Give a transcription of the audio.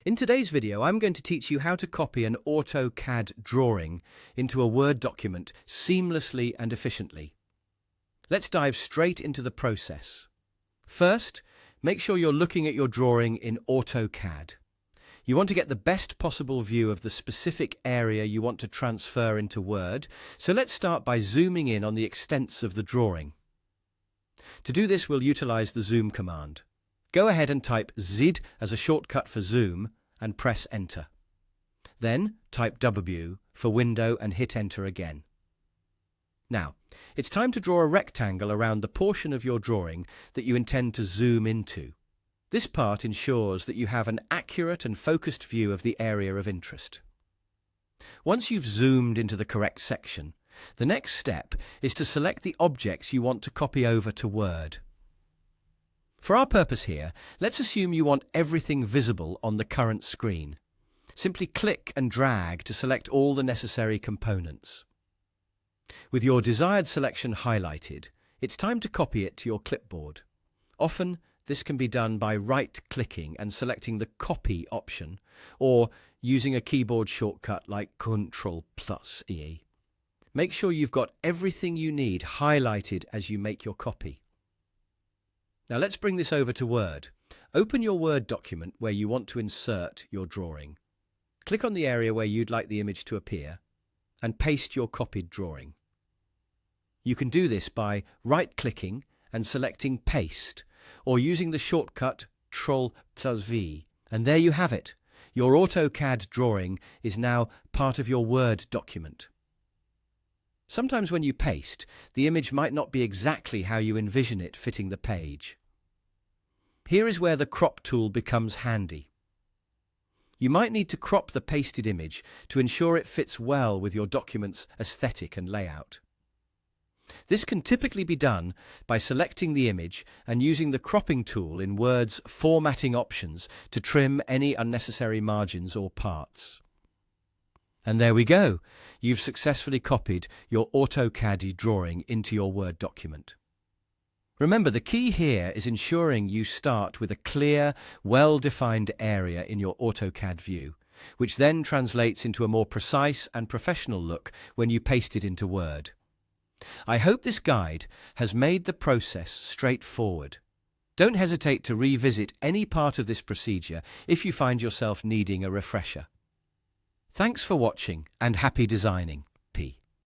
In today's video, I'm going to teach you how to copy an AutoCAD drawing into a Word document seamlessly and efficiently. Let's dive straight into the process. First, make sure you're looking at your drawing in AutoCAD. You want to get the best possible view of the specific area you want to transfer into Word, so let's start by zooming in on the extents of the drawing. To do this, we'll utilize the zoom command. Go ahead and type Z as a shortcut for zoom and press enter. Then type W for window and hit enter again. Now, it's time to draw a rectangle around the portion of your drawing that you intend to zoom into. This part ensures that you have an accurate and focused view of the area of interest. Once you've zoomed into the correct section, the next step is to select the objects you want to copy over to Word. For our purpose here, let's assume you want everything visible on the current screen. Simply click and drag to select all the necessary components. With your desired selection highlighted, it's time to copy it to your clipboard. Often, this can be done by right-clicking and selecting the Copy option, or using a keyboard shortcut like Ctrl+E. Make sure you've got everything you need highlighted as you make your copy. Now let's bring this over to Word. Open your Word document where you want to insert your drawing. Click on the area where you'd like the image to appear and paste your copied drawing. You can do this by right-clicking and selecting Paste, or using the shortcut Ctrl+V. And there you have it. Your AutoCAD drawing is now part of your Word document. Sometimes when you paste, the image might not be exactly how you envision it fitting the page. Here is where the crop tool becomes handy. You might need to crop the pasted image to ensure it fits well with your document's aesthetic and layout. This can typically be done by selecting the image and using the cropping tool in Word's formatting options to trim any unnecessary margins or parts. And there we go. You've successfully copied your AutoCAD drawing into your Word document. Remember, the key here is ensuring you start with a clear, well-defined area in your AutoCAD view, which then translates into a more precise and professional look when you paste it into Word. I hope this guide has made the process straightforward. Don't hesitate to revisit any part of this procedure if you find yourself needing a refresher. Thanks for watching and happy designing. P.